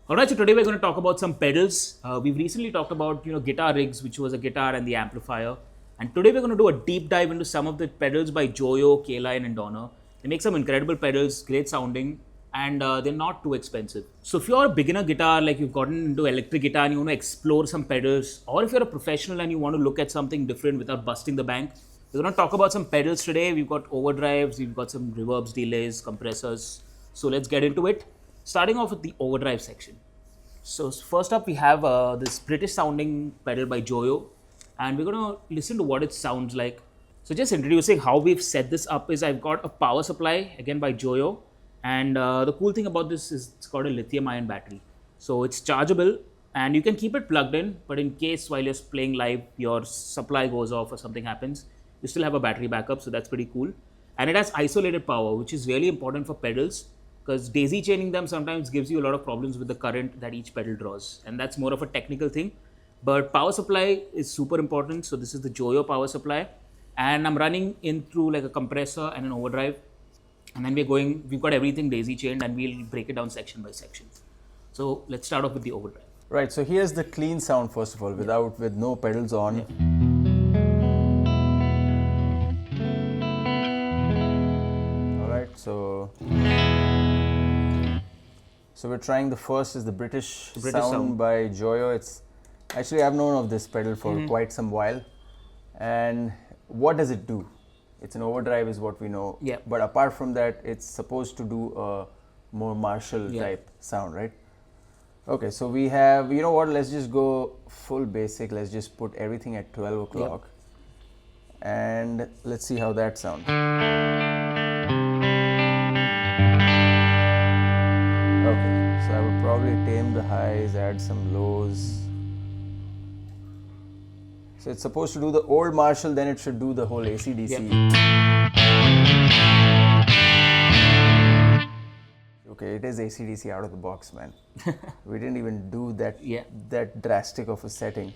Alright, so today we're going to talk about some pedals. We've recently talked about guitar rigs, which was a guitar and the amplifier. And today we're going to do a deep dive into some of the pedals by Joyo, Caline, and Donner. They make some incredible pedals, great sounding, and they're not too expensive. So if you're a beginner guitar, like you've gotten into electric guitar and you want to explore some pedals, or if you're a professional and you want to look at something different without busting the bank, we're going to talk about some pedals today. We've got overdrives, we've got some reverbs, delays, compressors. So let's get into it. Starting off with the overdrive section. So first up we have this British sounding pedal by Joyo, and we're going to listen to what it sounds like. So just introducing how we've set this up is I've got a power supply again by Joyo, and the cool thing about this is it's got a lithium ion battery. So it's chargeable and you can keep it plugged in, but in case while you're playing live your supply goes off or something happens, you still have a battery backup, so that's pretty cool. And it has isolated power, which is really important for pedals, because daisy chaining them sometimes gives you a lot of problems with the current that each pedal draws, and that's more of a technical thing. But power supply is super important. So this is the Joyo power supply, and I'm running in through like a compressor and an overdrive, and then we've got everything daisy chained, and we'll break it down section by section. So let's start off with the overdrive. Right, so here's the clean sound first of all, with no pedals on. Alright, so we're trying the first is the British sound by Joyo. It's actually, I've known of this pedal for quite some while. And what does it do? It's an overdrive is what we know. Yeah. But apart from that, it's supposed to do a more Marshall type sound, right? Okay, so we have, you know what, let's just go full basic. Let's just put everything at 12 o'clock. And let's see how that sounds. Okay, so I would probably tame the highs, add some lows. So it's supposed to do the old Marshall, then it should do the whole AC/DC. Okay, it is AC/DC out of the box, man. We didn't even do that drastic of a setting.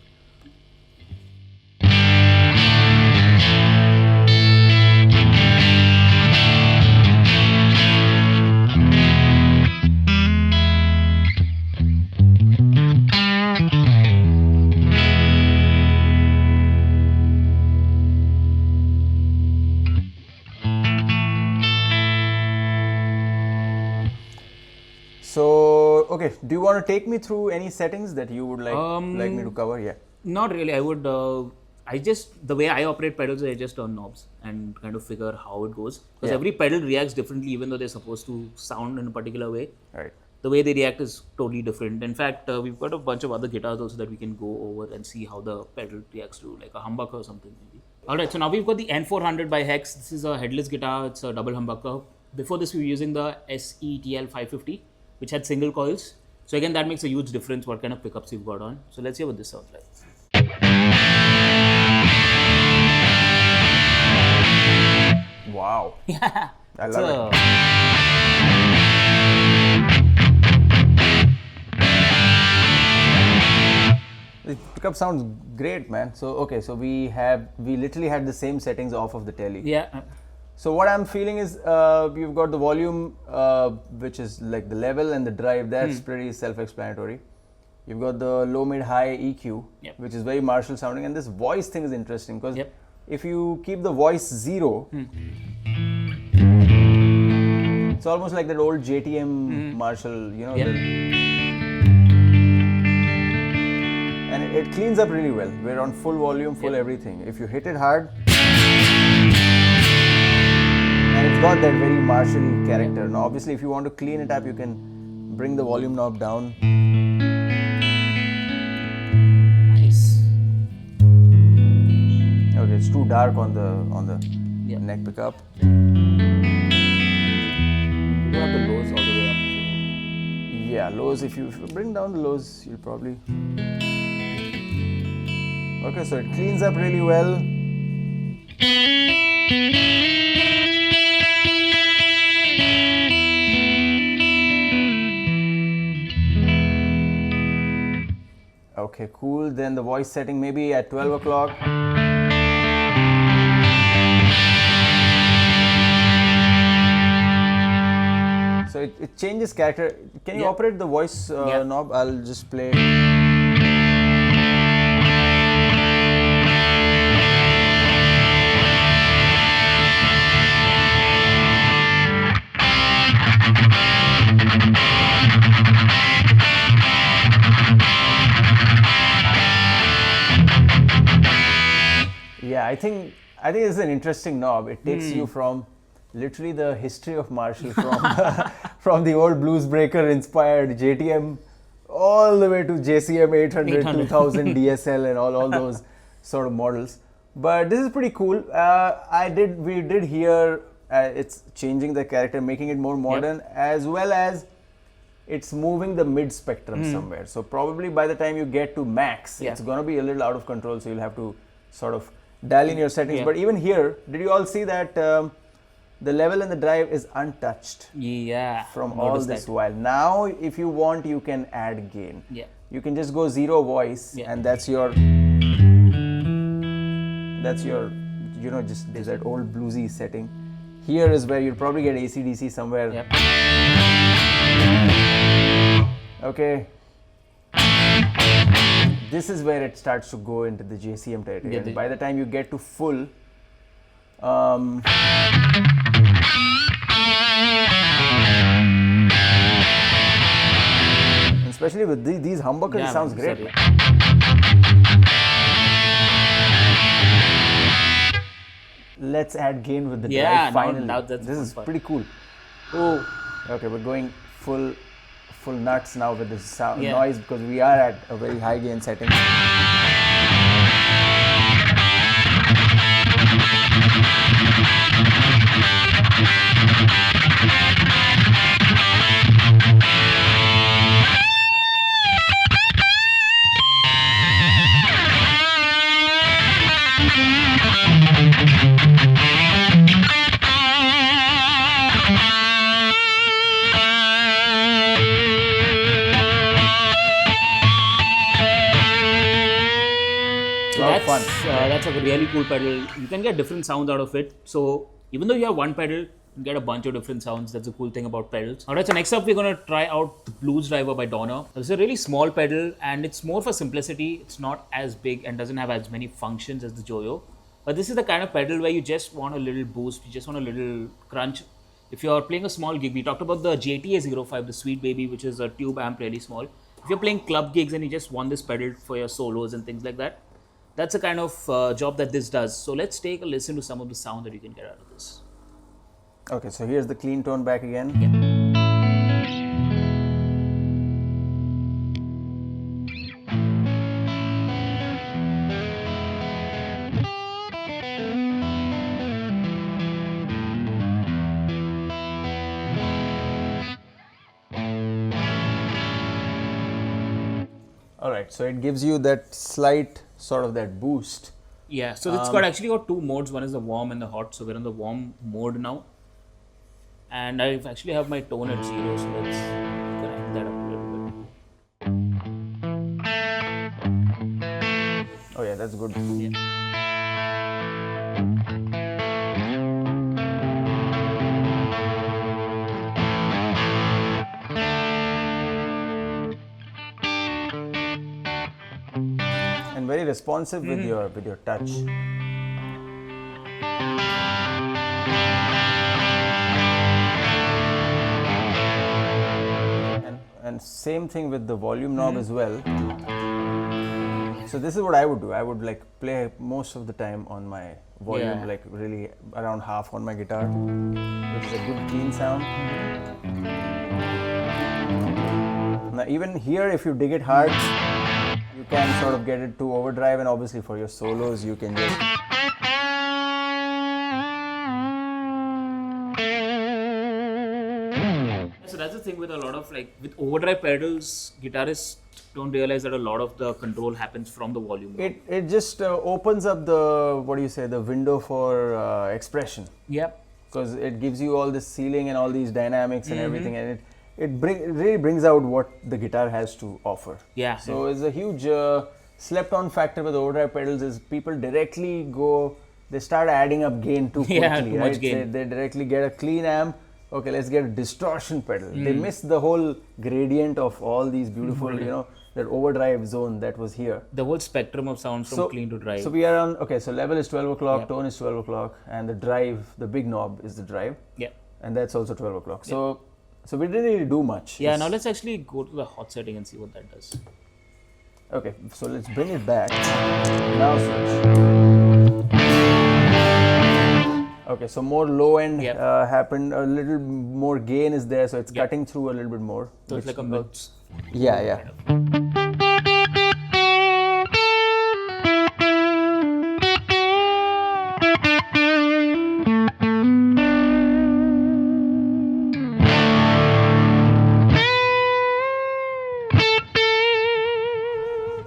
So, okay, do you want to take me through any settings that you would like me to cover? Yeah. Not really. I would. The way I operate pedals, I just turn knobs and kind of figure how it goes. Because every pedal reacts differently, even though they're supposed to sound in a particular way. Right. The way they react is totally different. In fact, we've got a bunch of other guitars also that we can go over and see how the pedal reacts to, like a humbucker or something maybe. Alright, so now we've got the N400 by Hex. This is a headless guitar. It's a double humbucker. Before this, we were using the SETL 550, which had single coils. So again, that makes a huge difference what kind of pickups you've got on. So let's hear what this sounds like. Wow. Yeah. I love it. The pickup sounds great, man. So okay, so we literally had the same settings off of the telly. Yeah. So what I'm feeling is you've got the volume, which is like the level, and the drive. That's pretty self-explanatory. You've got the low, mid, high EQ, which is very Marshall sounding. And this voice thing is interesting because if you keep the voice 0, it's almost like that old JTM Marshall, you know. And it cleans up really well. We're on full volume, full everything. If you hit it hard, and it's got that very Marshall character. Now, obviously, if you want to clean it up, you can bring the volume knob down. Nice. Okay, it's too dark on the neck pickup. You don't have the lows all the way up. Yeah, lows. If you bring down the lows, you'll probably. Okay, so it cleans up really well. Okay, cool. Then the voice setting maybe at 12 o'clock. So So it changes character. Can you operate the voice knob? I'll just play. Yeah, I think this is an interesting knob. It takes you from literally the history of Marshall, from the old blues breaker inspired JTM all the way to JCM 800, 2000 DSL and all those sort of models. But this is pretty cool. We did hear it's changing the character, making it more modern, as well as it's moving the mid spectrum somewhere. So probably by the time you get to max, it's going to be a little out of control. So you'll have to sort of dial in your settings. But even here, did you all see that the level and the drive is untouched from all this while? Now, if you want, you can add gain. You can just go 0 voice and that's your, you know, just that old bluesy setting. Here is where you'll probably get AC/DC somewhere. Okay. This is where it starts to go into the JCM territory. And by the time you get to full, especially with these humbuckers, it sounds great. Let's add gain with the drive finally. This is pretty cool. Okay, we're going full nuts now with this sound noise, because we are at a very high gain setting. That's a really cool pedal. You can get different sounds out of it. So even though you have one pedal, you can get a bunch of different sounds. That's a cool thing about pedals. Alright, so next up we're going to try out the Blues Driver by Donner. It's a really small pedal and it's more for simplicity. It's not as big and doesn't have as many functions as the Joyo. But this is the kind of pedal where you just want a little boost, you just want a little crunch. If you're playing a small gig, we talked about the JTA-05, the Sweet Baby, which is a tube amp, really small. If you're playing club gigs and you just want this pedal for your solos and things like that, that's the kind of job that this does. So let's take a listen to some of the sound that you can get out of this. Okay, so here's the clean tone back again. Alright, so it gives you that slight sort of that boost. Yeah, so it's got actually got two modes. One is the warm and the hot. So we're in the warm mode now. And I actually have my tone at 0, so let's crank that up a little bit. Oh yeah, that's good. And very responsive with your touch. And same thing with the volume knob as well. So this is what I would do. I would like play most of the time on my volume, like really around half on my guitar, which is a good clean sound. Now even here, if you dig it hard, you can sort of get it to overdrive, and obviously for your solos you can just So that's the thing with a lot of with overdrive pedals, guitarists don't realize that a lot of the control happens from the volume. It just opens up the, the window for expression. Yep. Because it gives you all this ceiling and all these dynamics and everything, and it really brings out what the guitar has to offer. Yeah. So it's a huge slept on factor with overdrive pedals is people directly they start adding up gain too quickly. too much gain. They directly get a clean amp, okay, let's get a distortion pedal. They missed the whole gradient of all these beautiful, you know, that overdrive zone that was here. The whole spectrum of sounds from clean to drive. So we are on, okay, so level is 12 o'clock, tone is 12 o'clock, and the drive, the big knob is the drive. Yeah. And that's also 12 o'clock. So we didn't really do much. Yeah, now let's actually go to the hot setting and see what that does. Okay, so let's bring it back. Now switch. Okay, so more low end happened, a little more gain is there, so it's cutting through a little bit more. So it's like a mix. Yeah.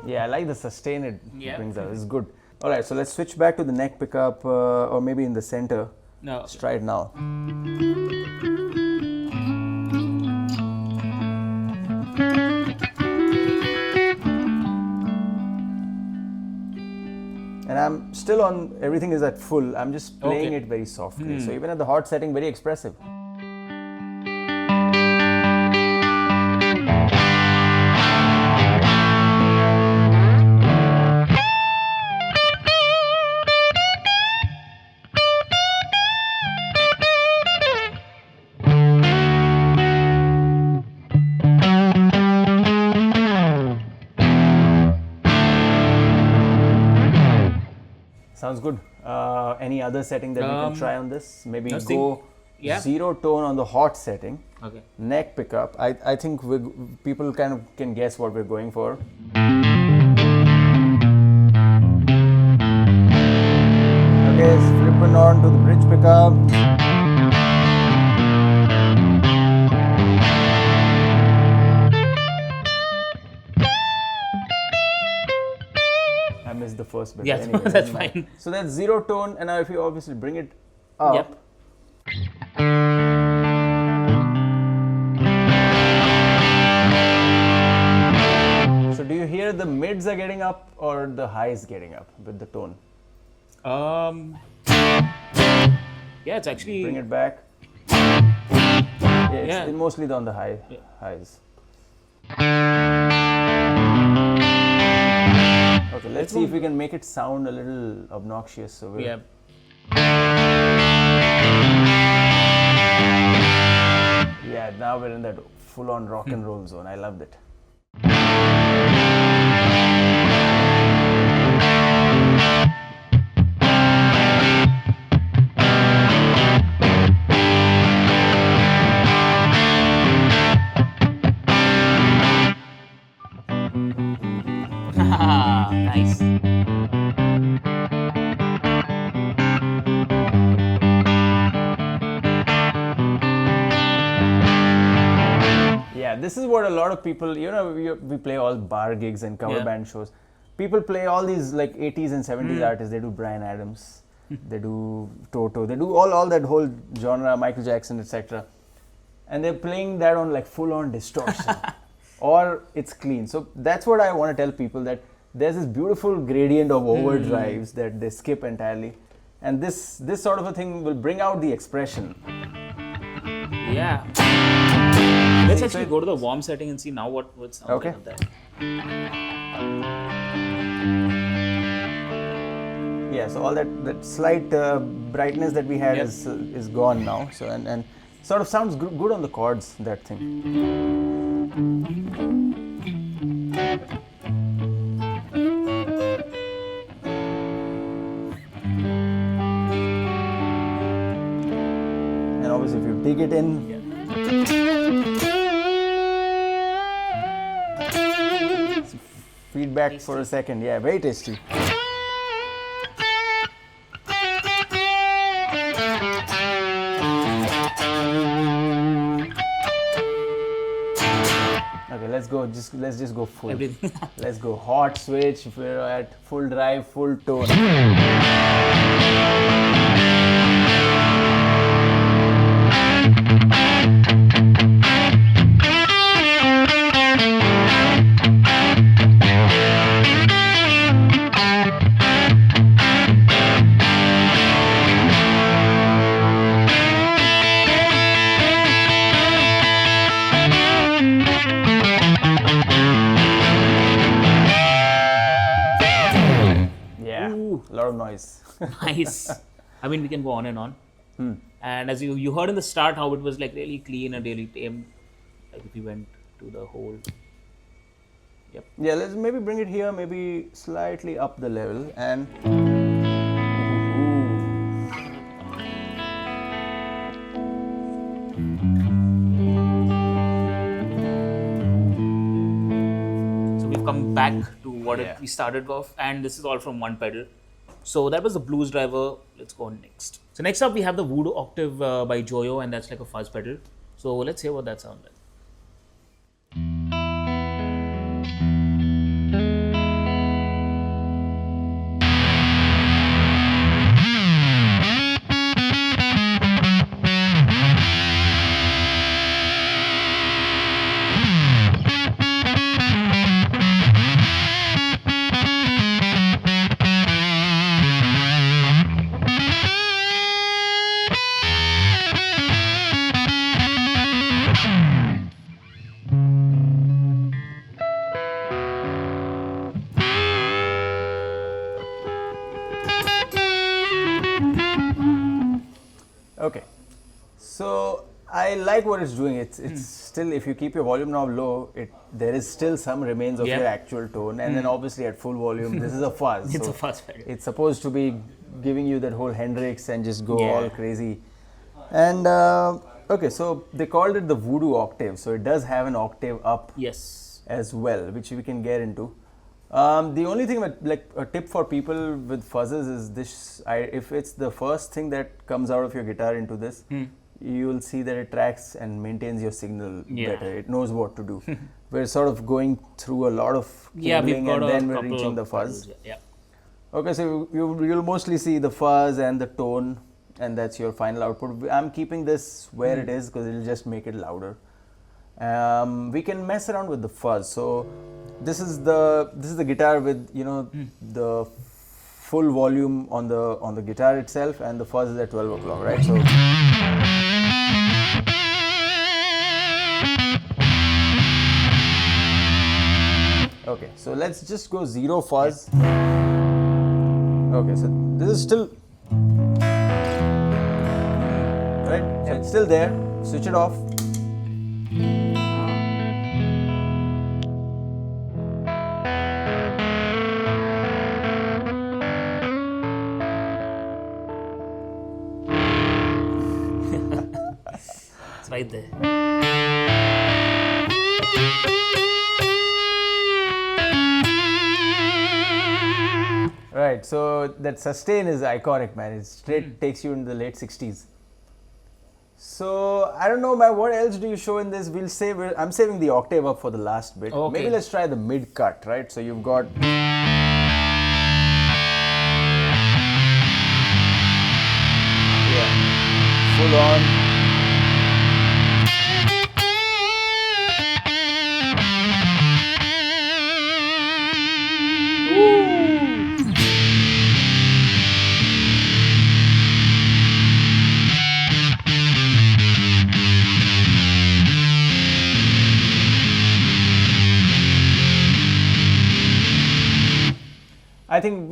Yeah, I like the sustain it brings out. It's good. All right, so let's switch back to the neck pickup, or maybe in the center. No. Let's try it now. And I'm still on, everything is at full. I'm just playing it very softly. So even at the hot setting, very expressive. Sounds good. Any other setting that we can try on this? Maybe go zero tone on the hot setting. Okay. Neck pickup. I think people kind of can guess what we're going for. Okay, flipping on to the bridge pickup. I missed the first bit. Yeah, anyway, that's fine. So that's zero tone, and now if you obviously bring it up. So do you hear the mids are getting up or the highs getting up with the tone? Yeah, it's actually. Bring it back. Yeah, it's mostly on the highs. Okay, let's see if we can make it sound a little obnoxious. So we'll yeah, now we're in that full-on rock and roll zone. I loved it. Nice. Yeah, this is what a lot of people, you know, we play all bar gigs and cover band shows. People play all these like 80s and 70s artists. They do Bryan Adams, they do Toto, they do all that whole genre, Michael Jackson, etc. And they're playing that on like full-on distortion. Or it's clean. So that's what I want to tell people, that there's this beautiful gradient of overdrives that they skip entirely. And this sort of a thing will bring out the expression. Yeah. Let's actually go to the warm setting and see now what sounds like that. Yeah, so all that slight brightness that we had is gone now. So and sort of sounds good on the chords, that thing. And obviously if you dig it in, feedback for a second, yeah, very tasty. Okay, let's just go full. Let's go hot switch. We're at full drive, full tone. lot of noise. Nice. I mean, we can go on and on. And as you heard in the start how it was like really clean and really tame. Like if you went to the whole. Yep. Yeah, let's maybe bring it here, maybe slightly up the level and. So we've come back to what we started off, and this is all from one pedal. So that was the blues driver. Let's go on next. So next up we have the Voodoo Octave by Joyo, and that's like a fuzz pedal. So let's hear what that sounds like. Okay, so I like what it's doing. It's still, if you keep your volume knob low, there is still some remains of your actual tone, and then obviously at full volume, this is a fuzz. It's so a fuzz pedal. It's supposed to be giving you that whole Hendrix and just go all crazy. And okay, so they called it the Voodoo Octave, so it does have an octave up as well, which we can get into. The only thing that, like a tip for people with fuzzes is this, if it's the first thing that comes out of your guitar into this, you will see that it tracks and maintains your signal better. It knows what to do. We're sort of going through a lot of cabling and then we're reaching the fuzz. Okay, so you'll mostly see the fuzz and the tone, and that's your final output. I'm keeping this where it is because it'll just make it louder. We can mess around with the fuzz. So this is the guitar with the full volume on the guitar itself, and the fuzz is at 12 o'clock, right? So okay, so let's just go 0 fuzz. Okay, so this is still right. So it's still there. Switch it off. It's right there. Right, so that sustain is iconic, man. It straight takes you into the late 60s. So I don't know, man, what else do you show in this? I'm saving the octave up for the last bit. Okay. Maybe let's try the mid cut, right? So you've got full on. I think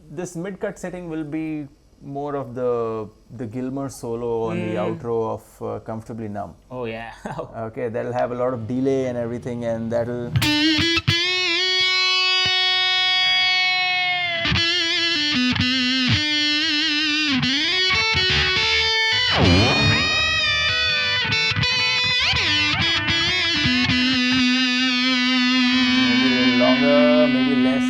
this mid-cut setting will be more of the Gilmour solo on the outro of Comfortably Numb. Oh yeah. Okay, that'll have a lot of delay and everything, and that'll... Maybe a little longer, maybe less.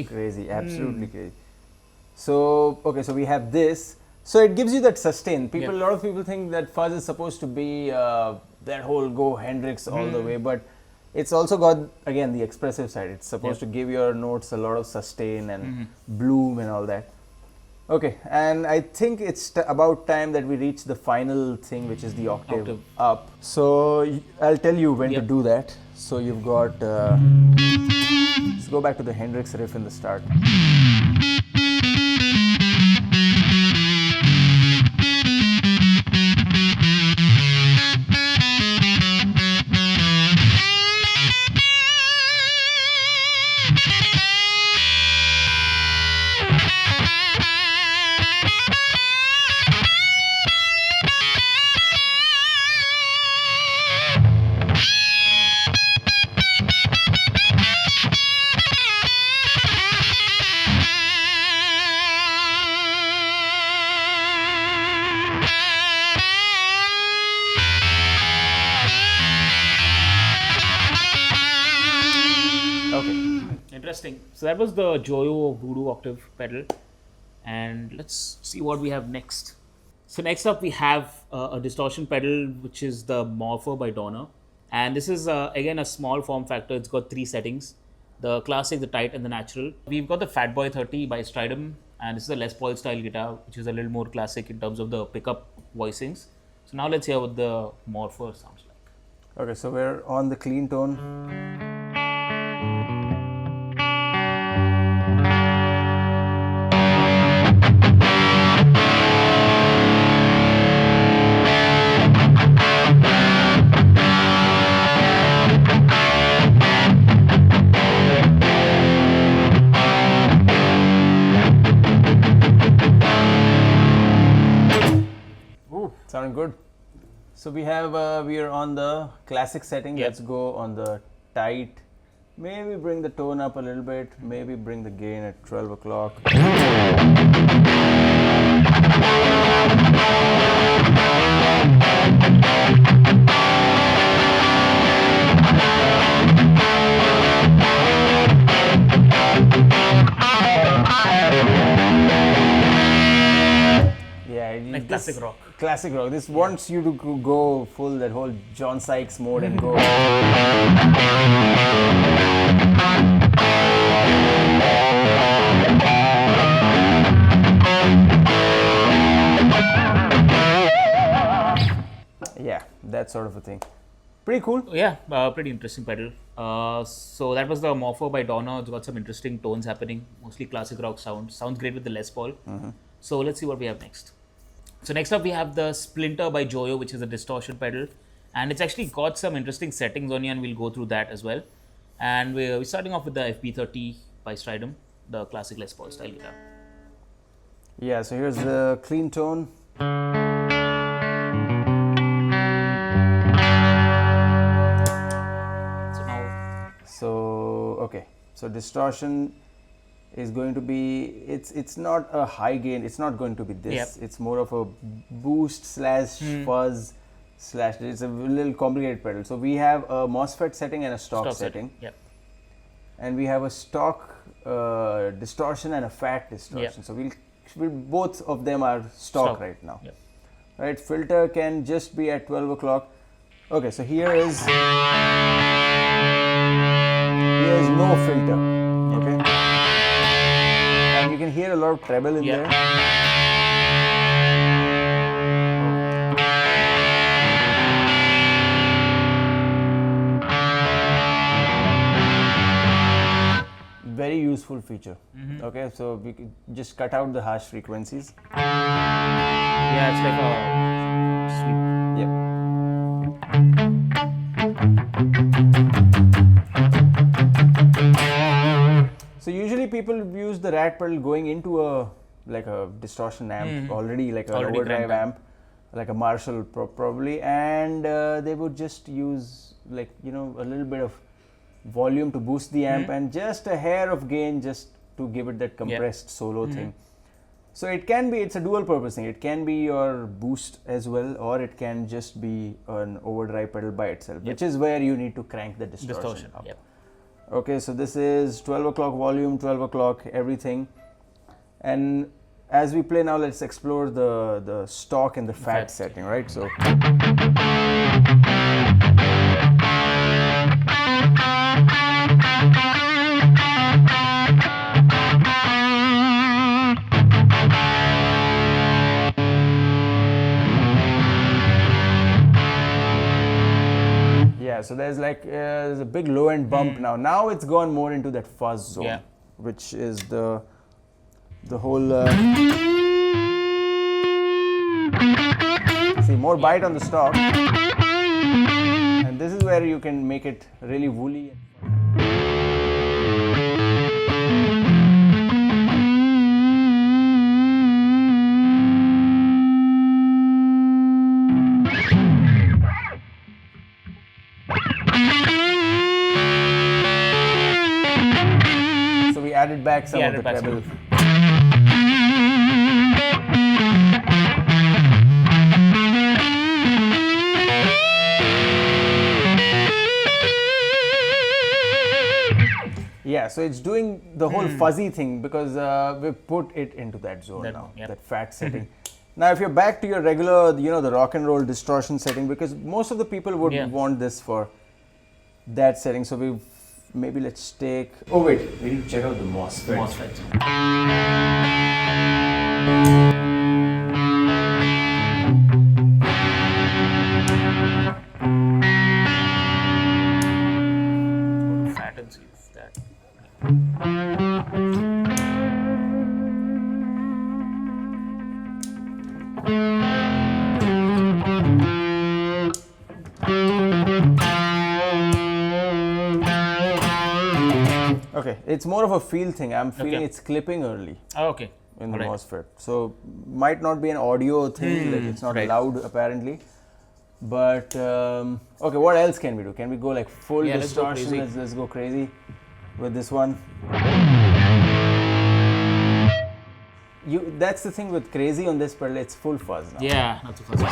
Crazy, absolutely crazy. So, okay, so we have this. So it gives you that sustain. A lot of people think that fuzz is supposed to be that whole go Hendrix all the way, but it's also got, again, the expressive side. It's supposed to give your notes a lot of sustain and bloom and all that. Okay, and I think it's about time that we reach the final thing, which is the octave up. So I'll tell you when to do that. So you've got, let's go back to the Hendrix riff in the start. Interesting. So that was the Joyo Voodoo Octave pedal. And let's see what we have next. So next up we have a distortion pedal, which is the Morpher by Donner. And this is again a small form factor. It's got 3 settings: the classic, the tight, and the natural. We've got the Fatboy 30 by Stridum, and this is a Les Paul style guitar, which is a little more classic in terms of the pickup voicings. So now let's hear what the Morpher sounds like. Okay, so we're on the clean tone. Sounding good. So we are on the classic setting. Yep. Let's go on the tight. Maybe bring the tone up a little bit. Maybe bring the gain at 12 o'clock. Like classic rock. Classic rock. This wants you to go full that whole John Sykes mode and go. Yeah, that sort of a thing. Pretty cool. Yeah, pretty interesting pedal. So that was the Morpher by Donner. It's got some interesting tones happening, mostly classic rock sound. Sounds great with the Les Paul. So let's see what we have next. So next up we have the Splinter by Joyo, which is a distortion pedal, and it's actually got some interesting settings on here, and we'll go through that as well. And we're starting off with the FB30 by Stridum, the classic Les Paul style guitar. Yeah, so here's the clean tone. So distortion is going to be, it's not a high gain, it's not going to be this. Yep. It's more of a boost slash fuzz slash, it's a little complicated pedal. So we have a MOSFET setting and a stock setting. Yep. And we have a stock distortion and a fat distortion. Yep. So we'll both of them are stock right now. Yep. Right, filter can just be at 12 o'clock. Okay, so here is no filter. Okay. And you can hear a lot of treble in there. Very useful feature. Okay, so we can just cut out the harsh frequencies. Yeah, it's like a sweep. Yep. So usually people use the rat pedal going into a distortion amp already, like an overdrive amp, like a Marshall probably, and they would just use a little bit of volume to boost the amp and just a hair of gain just to give it that compressed solo thing. So it's a dual purpose thing. It can be your boost as well, or it can just be an overdrive pedal by itself, which is where you need to crank the distortion up. Okay, so this is 12 o'clock volume, 12 o'clock everything. And as we play now, let's explore the stock and the fat setting, right? So so there's a big low end bump now. Now it's gone more into that fuzz zone, which is the whole. See, more bite on the stock, and this is where you can make it really woolly. Added back some of the treble. Yeah, so it's doing the whole fuzzy thing because we put it into that zone now, yep. that fat setting. Now, if you're back to your regular, the rock and roll distortion setting, because most of the people would want this for that setting. So maybe let's take. Oh wait, we need to check out the MOSFET. Fat and see if that. Okay, it's more of a feel thing. I'm feeling it's clipping early. Oh, okay. In the MOSFET. So, might not be an audio thing, like it's not loud apparently. But, okay, what else can we do? Can we go like full distortion? Let's go crazy with this one. That's the thing with crazy on this pedal, it's full fuzz now. Yeah, not too fuzzy.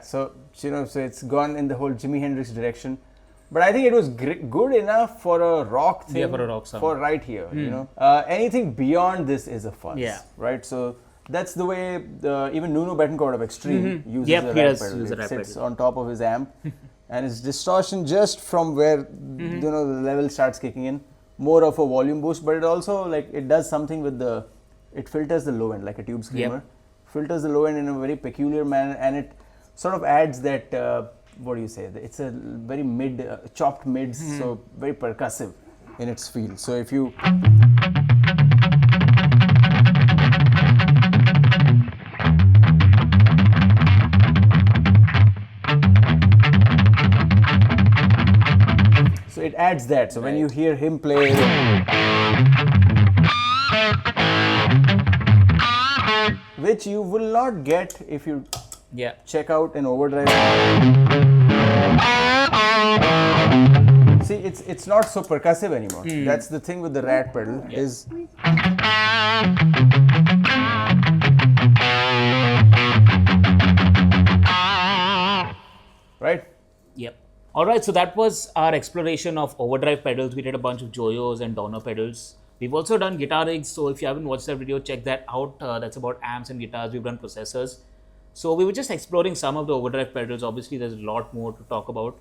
So, yeah, so it's gone in the whole Jimi Hendrix direction, but I think it was good enough for a rock thing. Yeah, for a rock sound. For right here, anything beyond this is a fuzz. Yeah. Right. So that's the way even Nuno Bettencourt of Extreme uses a rat pedal. It sits on top of his amp, and it's distortion just from where the level starts kicking in. More of a volume boost, but it also it does something with it filters the low end like a tube screamer. Filters the low end in a very peculiar manner, and it sort of adds that, what do you say, it's a very chopped mids, so very percussive in its feel. So if you so it adds that. So when you hear him play, which you will not get if you check out an Overdrive. See, it's not so percussive anymore. That's the thing with the rat pedal is. Right? Yep. Alright, so that was our exploration of Overdrive pedals. We did a bunch of Joyos and Donner pedals. We've also done guitar rigs, so if you haven't watched that video, check that out. That's about amps and guitars. We've done processors. So we were just exploring some of the Overdrive pedals. Obviously, there's a lot more to talk about.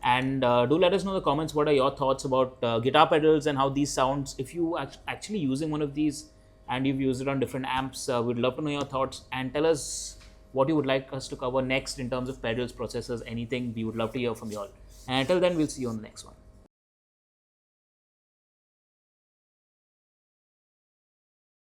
And do let us know in the comments what are your thoughts about guitar pedals and how these sounds. If you are actually using one of these and you've used it on different amps, we'd love to know your thoughts and tell us what you would like us to cover next in terms of pedals, processors, anything. We would love to hear from you all. And until then, we'll see you on the next one.